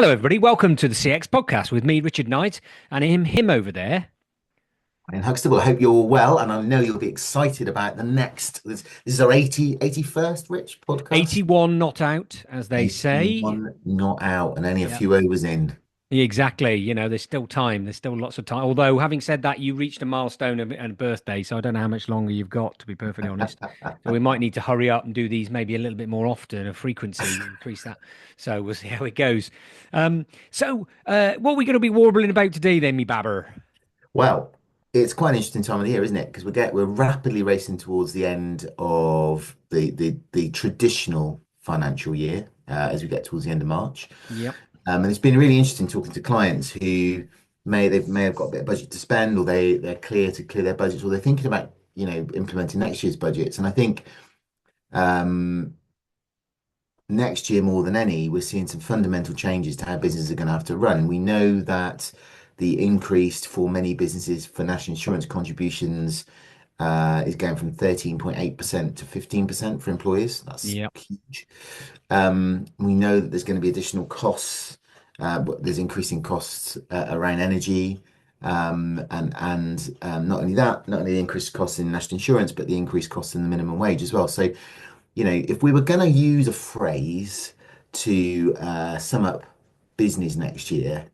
Hello, everybody. Welcome to the CX podcast with me, Richard Knight, and him over there. And Huxtable, I hope you're all well, and I know you'll be excited about the next. This is our 81st Rich podcast. 81 not out, as they say. 81 not out, and only a Yeah, few overs in. exactly. There's still time. There's still lots of time. Although, having said that, you reached a milestone and a birthday, so I don't know how much longer you've got, to be perfectly honest. So we might need to hurry up and do these maybe a little bit more often, a frequency, increase that. So we'll see how it goes. What are we going to be warbling about today, then, me babber? Well, it's quite an interesting time of the year, isn't it? Because we're rapidly racing towards the end of the traditional financial year as we get towards the end of March. Yep. And it's been really interesting talking to clients who may have got a bit of budget to spend, or they're clear to clear their budgets, or they're thinking about implementing next year's budgets. And I think um, next year more than any, we're seeing some fundamental changes to how businesses are going to have to run. We know that the increase for many businesses for national insurance contributions is going from 13.8% to 15% for employers. That's Yep. huge. We know that there's going to be additional costs. But there's increasing costs around energy, and not only that, not only the increased costs in national insurance, but the increased costs in the minimum wage as well. So, if we were going to use a phrase to sum up business next year,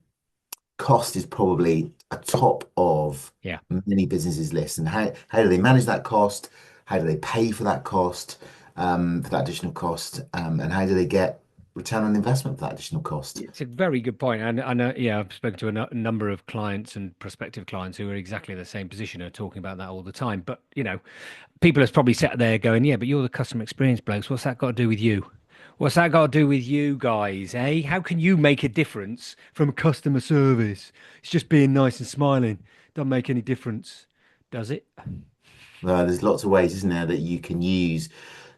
cost is probably a top of Yeah. many businesses' lists. And how do they manage that cost? How do they pay for that cost, for that additional cost? And how do they get return on investment for that additional cost? It's a very good point, and yeah, I've spoken to a number of clients and prospective clients who are exactly the same position, are talking about that all the time. But people have probably sat there going, "Yeah, but you're the customer experience blokes. What's that got to do with you? What's that got to do with you guys, eh? How can you make a difference from customer service? It's just being nice and smiling. Doesn't make any difference, does it?" There's lots of ways, isn't there, that you can use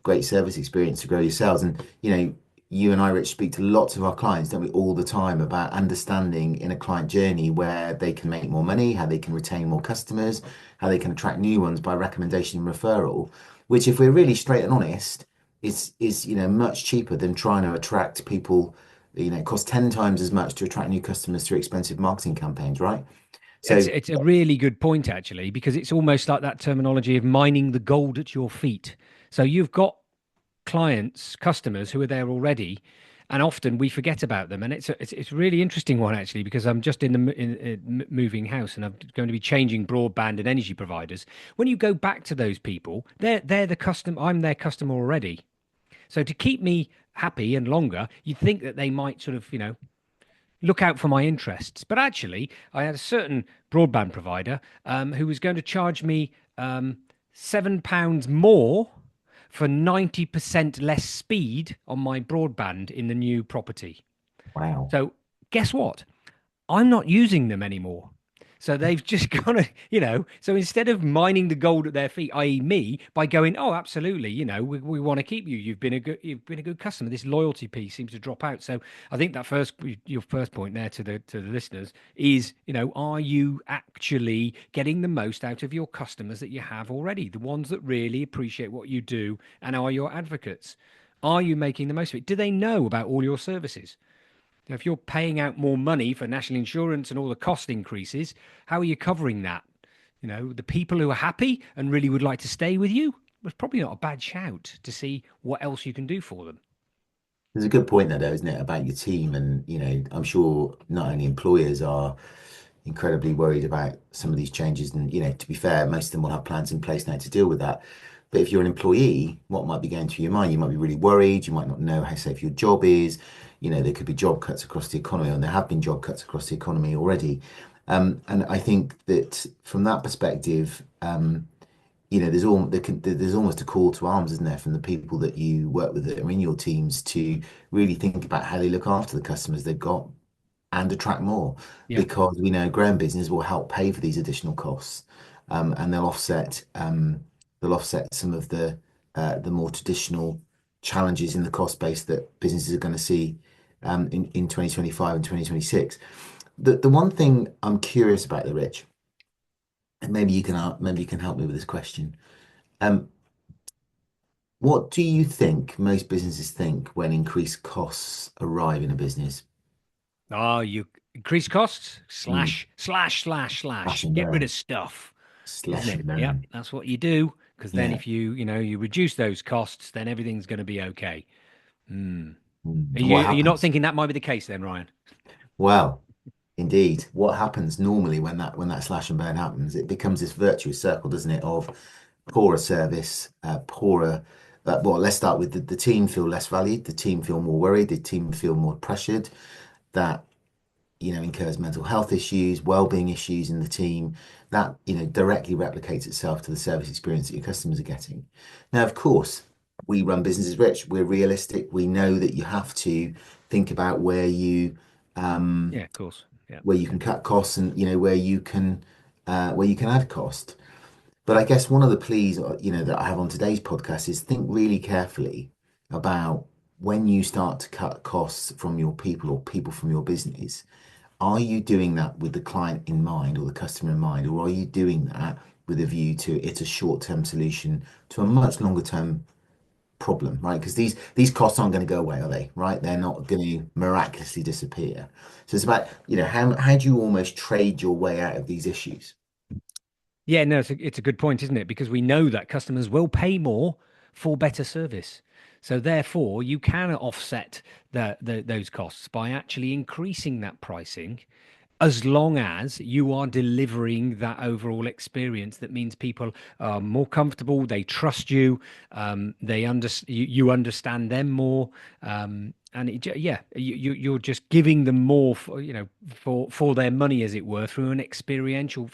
great service experience to grow your sales. And, you and I, Rich, speak to lots of our clients, don't we, all the time about understanding in a client journey where they can make more money, how they can retain more customers, how they can attract new ones by recommendation and referral, which, if we're really straight and honest, is much cheaper than trying to attract people. It costs 10 times as much to attract new customers through expensive marketing campaigns, right? It's So it's a really good point actually, because it's almost like that terminology of mining the gold at your feet. So you've got clients, customers who are there already, and often we forget about them. And it's a really interesting one actually, because I'm just in moving house, and I'm going to be changing broadband and energy providers. When you go back to those people, they're the customer. I'm their customer already. So to keep me happy and longer, you'd think that they might sort of look out for my interests. But actually, I had a certain broadband provider who was going to charge me £7 more for 90% less speed on my broadband in the new property. wow. So, guess what? I'm not using them anymore. So they've just gone to, so instead of mining the gold at their feet, i.e. me, by going, oh, absolutely, we want to keep you. You've been a good customer. This loyalty piece seems to drop out. So I think that your first point there to the listeners is, are you actually getting the most out of your customers that you have already? The ones that really appreciate what you do and are your advocates. Are you making the most of it? Do they know about all your services? If you're paying out more money for national insurance and all the cost increases, how are you covering that? The people who are happy and really would like to stay with you, was probably not a bad shout to see what else you can do for them. There's a good point there, though, isn't it, about your team? And, I'm sure not only employers are incredibly worried about some of these changes. And, to be fair, most of them will have plans in place now to deal with that. But if you're an employee, what might be going through your mind? You might be really worried. You might not know how safe your job is. There could be job cuts across the economy, and there have been job cuts across the economy already. And I think that from that perspective, there's almost a call to arms, isn't there, from the people that you work with that are in your teams to really think about how they look after the customers they've got and attract more, Yeah. because we know growing business will help pay for these additional costs, and they'll offset some of the more traditional challenges in the cost base that businesses are going to see in 2025 and 2026. The one thing I'm curious about, the Rich, and maybe you can help me with this question. Um, what do you think most businesses think when increased costs arrive in a business? Oh, you increase costs, Mm. slash, slash, slash, Slash slash. and Get rid of burn. stuff, isn't Slash it? and Yep, burn. that's what you do. Because then Yeah. if you reduce those costs, then everything's going to be okay. Hmm. Mm. Are And what you not happens? thinking that might be the case then, Ryan? Well, indeed, what happens normally when that slash and burn happens, it becomes this virtuous circle, doesn't it, of poorer service, poorer. Well, let's start with the team feel less valued, the team feel more worried, the team feel more pressured. That incurs mental health issues, well-being issues in the team. That directly replicates itself to the service experience that your customers are getting. Now, of course, we run businesses rich. We're realistic. We know that you have to think about um, Yeah, of course. Yeah. where you can cut costs and where you can add cost. But I guess one of the pleas that I have on today's podcast is think really carefully about when you start to cut costs from your people or people from your business. Are you doing that with the client in mind or the customer in mind, or are you doing that with a view to it's a short-term solution to a much longer term problem, right? Because these costs aren't going to go away, are they? Right? They're not going to miraculously disappear. So it's about, how do you almost trade your way out of these issues? Yeah, no, it's a good point, isn't it? Because we know that customers will pay more for better service. So therefore, you can offset those costs by actually increasing that pricing as long as you are delivering that overall experience that means people are more comfortable, they trust you, you understand them more, and yeah, you're just giving them more for their money, as it were, from an experiential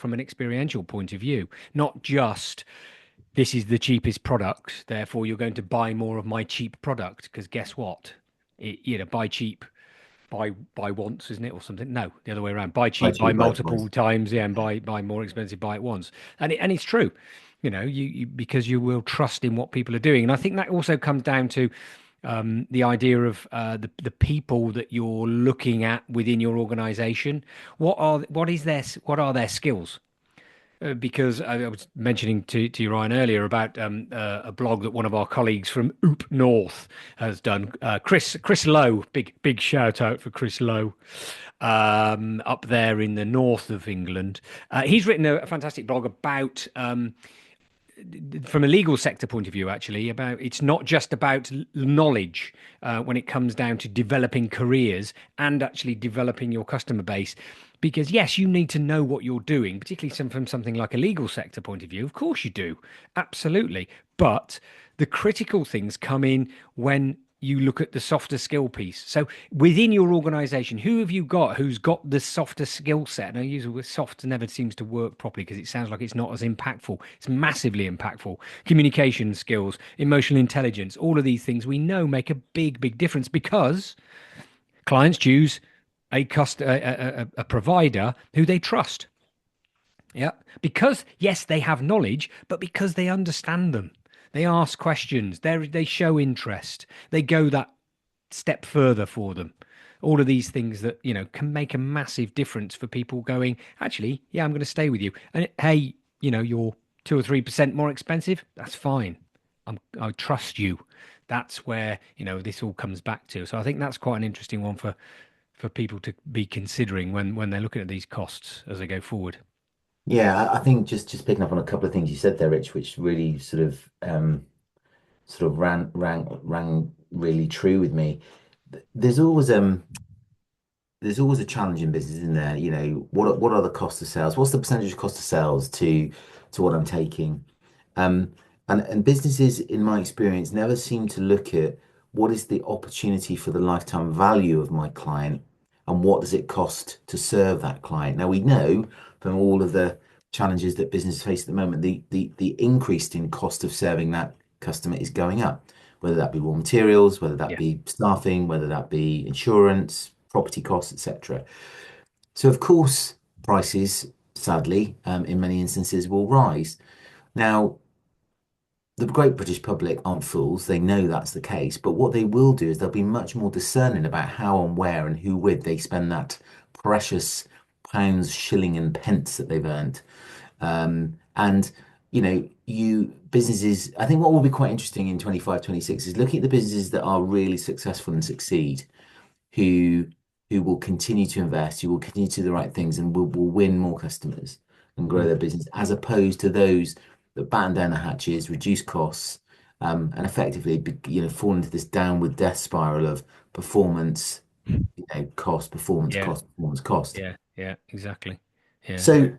point of view, not just this is the cheapest product, therefore you're going to buy more of my cheap product, because guess what? Buy cheap, buy once, isn't it, or something? No, the other way around. Buy Buy cheap, buy cheap, buy multiple twice. times, yeah, and buy more expensive, buy it once. And it's true, because you will trust in what people are doing. And I think that also comes down to the idea of the people that you're looking at within your organization. What are their skills? Because I was mentioning to you, Ryan, earlier about a blog that one of our colleagues from Oop North has done. Chris Lowe, big shout out for Chris Lowe, up there in the north of England. He's written a fantastic blog about from a legal sector point of view, actually, about it's not just about knowledge when it comes down to developing careers and actually developing your customer base. Because yes, you need to know what you're doing, particularly from something like a legal sector point of view. Of course you do, absolutely. But the critical things come in when you look at the softer skill piece. So within your organization, who have you got who's got the softer skill set? And I use the word soft never seems to work properly because it sounds like it's not as impactful. It's massively impactful. Communication skills, emotional intelligence, all of these things we know make a big difference because clients choose a provider who they trust. Yeah. Because, yes, they have knowledge, but because they understand them. They ask questions, they show interest, they go that step further for them. All of these things that, can make a massive difference for people going, actually, yeah, I'm going to stay with you. And hey, you're 2 or 3% more expensive. That's fine. I trust you. That's where, this all comes back to. So I think that's quite an interesting one for people to be considering when they're looking at these costs as they go forward. Yeah, I think just picking up on a couple of things you said there, Rich, which really sort of rang really true with me. There's always there's always a challenge in business, isn't there? What are the cost of sales? What's the percentage of cost of sales to what I'm taking? Um, and businesses, in my experience, never seem to look at what is the opportunity for the lifetime value of my client and what does it cost to serve that client. Now we know from all of the challenges that businesses face at the moment, the increase in cost of serving that customer is going up, whether that be raw materials, whether that Yeah. be staffing, whether that be insurance, property costs, etc. So of course, prices, sadly, in many instances, will rise. Now, the great British public aren't fools. They know that's the case. But what they will do is they'll be much more discerning about how and where and who with they spend that precious pounds, shilling, and pence that they've earned. And you businesses, I think what will be quite interesting in 25, 26 is looking at the businesses that are really successful and succeed, who who will continue to invest, who will continue to do the right things, and will win more customers and grow Mm. their business, as opposed to those that batten down the hatches, reduce costs, and effectively, fall into this downward death spiral of performance, cost, performance, Yeah, cost, performance, cost. yeah, yeah, exactly. Yeah, So,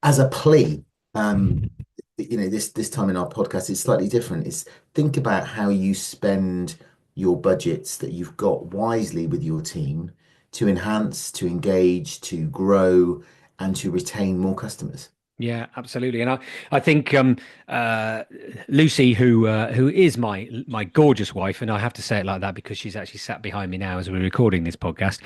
as a plea, um, this time in our podcast is slightly different. It's think about how you spend your budgets that you've got wisely with your team to enhance, to engage, to grow, and to retain more customers. yeah, absolutely. And I think uh, Lucy, who is my gorgeous wife, and I have to say it like that because she's actually sat behind me now as we're recording this podcast.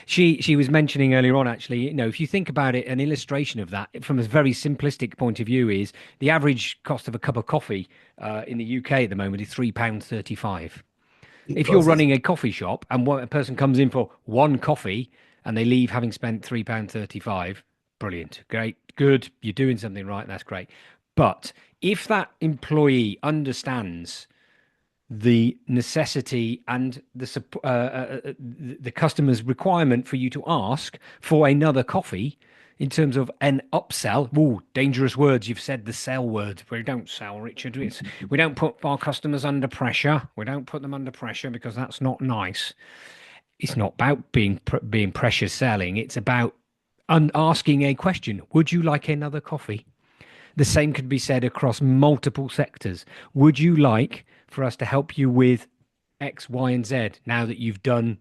She was mentioning earlier on, actually, if you think about it, an illustration of that from a very simplistic point of view is the average cost of a cup of coffee in the UK at the moment is £3.35. Peak If you're prices. running a coffee shop and a person comes in for one coffee and they leave having spent £3.35, brilliant, great, good, you're doing something right, that's great. But if that employee understands the necessity and the customer's requirement for you to ask for another coffee in terms of an upsell. Ooh, dangerous words. You've said the sell word. We don't sell, Richard. We don't put our customers under pressure. We don't put them under pressure because that's not nice. It's not about being pressure selling. It's about asking a question. Would you like another coffee? The same could be said across multiple sectors. Would you like for us to help you with X, Y, and Z now that you've done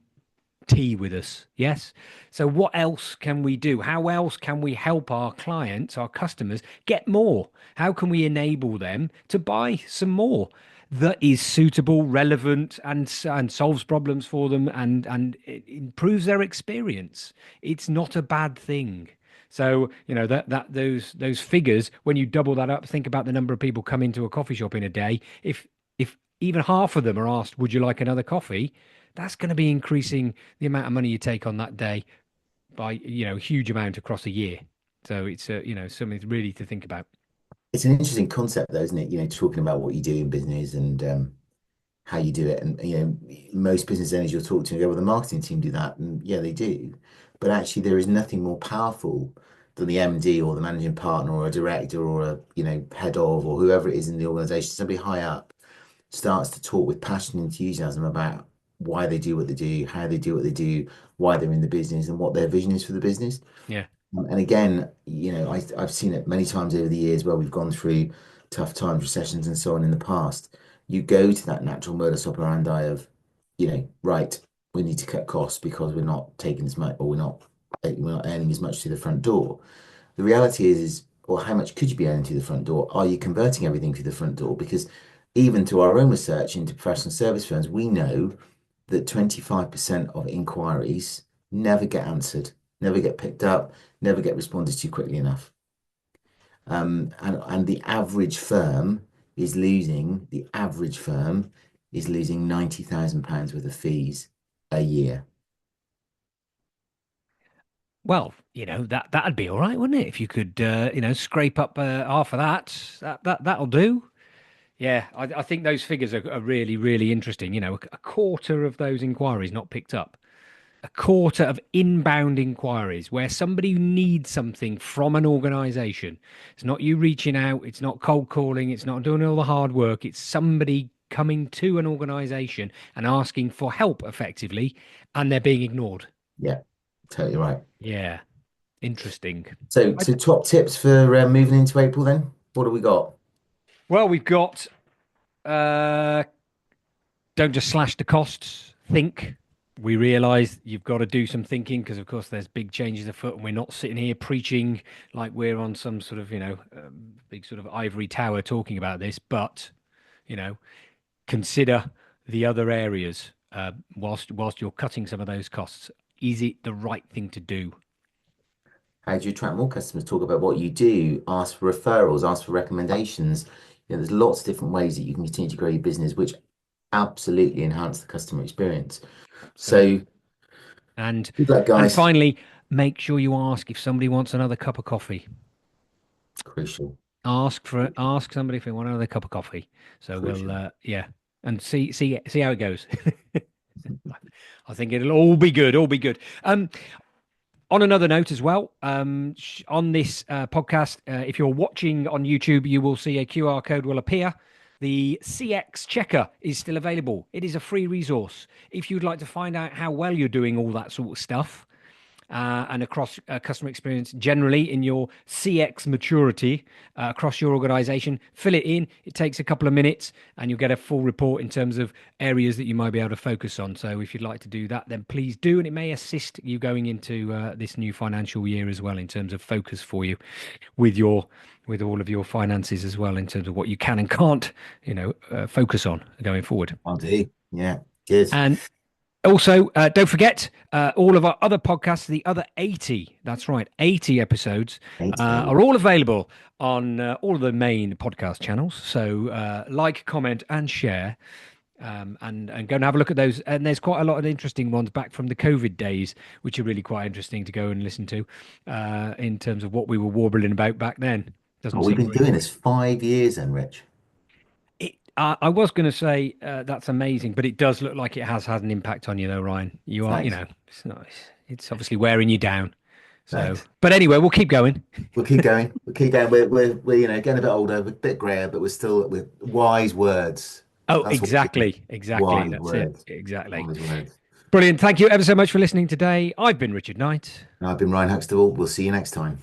tea with us? Yes. So, what else can we do? How else can we help our clients, our customers, get more? How can we enable them to buy some more that is suitable, relevant, and solves problems for them and it improves their experience? It's not a bad thing. So, that those figures, when you double that up, think about the number of people come into a coffee shop in a day. If even half of them are asked, "Would you like another coffee?" That's going to be increasing the amount of money you take on that day by, a huge amount across a year. So it's something really to think about. It's an interesting concept, though, isn't it? Talking about what you do in business and how you do it. And most business owners you'll talk to go, well, the marketing team do that, and yeah, they do. But actually, there is nothing more powerful than the MD or the managing partner or a director or a head of or whoever it is in the organization, somebody high up starts to talk with passion and enthusiasm about why they do what they do, how they do what they do, why they're in the business, and what their vision is for the business. Yeah. And again, I've seen it many times over the years where we've gone through tough times, recessions, and so on in the past. You go to that natural modus operandi of, right, we need to cut costs because we're not taking as much, or we're not earning as much through the front door. The reality is, well, how much could you be earning through the front door? Are you converting everything through the front door? Because even through our own research into professional service firms, we know that 25% of inquiries never get answered, never get picked up, never get responded to quickly enough. And the average firm is losing £90,000 worth of fees a year. Well, that'd be all right, wouldn't it? If you could, scrape up half of that, that'll do. Yeah, I think those figures are really, really interesting. A quarter of those inquiries not picked up. A quarter of inbound inquiries where somebody needs something from an organization. It's not you reaching out, it's not cold calling, it's not doing all the hard work. It's somebody coming to an organization and asking for help effectively, and they're being ignored. Yeah, totally right. Yeah, interesting. So, I, so top tips for moving into April then? What do we got? well, we've got uh, don't just slash the costs, think. We realize you've got to do some thinking because, of course, there's big changes afoot, and we're not sitting here preaching like we're on some sort of, big sort of ivory tower talking about this. But, you know, consider the other areas whilst you're cutting some of those costs. Is it the right thing to do? How do you attract more customers? Talk about what you do, ask for referrals, ask for recommendations. There's lots of different ways that you can continue to grow your business, which absolutely enhance the customer experience. So Absolutely. And good luck, and guys. finally, make sure you ask if somebody wants another cup of coffee. Crucial, Ask somebody if they want another cup of coffee. So we'll crucial. yeah, and see how it goes. I think it'll all be good, all be good. On another note as well, on this podcast, if you're watching on YouTube, you will see a QR code will appear. The CX Checker is still available. It is a free resource. If you'd like to find out how well you're doing all that sort of stuff, and across customer experience generally in your CX maturity across your organization. Fill it in. It takes a couple of minutes and you'll get a full report in terms of areas that you might be able to focus on. So if you'd like to do that, then please do. And it may assist you going into this new financial year as well in terms of focus for you with your with all of your finances as well in terms of what you can and can't, focus on going forward. I'll do. Yeah, good. And also, don't forget all of our other podcasts, the other 80, that's right, 80 episodes 80. are all available on all of the main podcast channels. So like, comment, and share. And go and have a look at those. And there's quite a lot of interesting ones back from the COVID days, which are really quite interesting to go and listen to in terms of what we were warbling about back then. Doesn't Oh, we've seem been very doing long. this 5 years then, Rich. I was going to say that's amazing, but it does look like it has had an impact on you, though, Ryan. You are, Thanks. it's not, it's obviously wearing you down. So, Thanks. but anyway, we'll keep going. We'll keep going. We'll keep going. We're getting a bit older, a bit grayer, but we're still with wise words. Oh, That's what we do. exactly, exactly. Wise That's it. words. Exactly. Wise words. Brilliant. Thank you ever so much for listening today. I've been Richard Knight. And I've been Ryan Huxtable. We'll see you next time.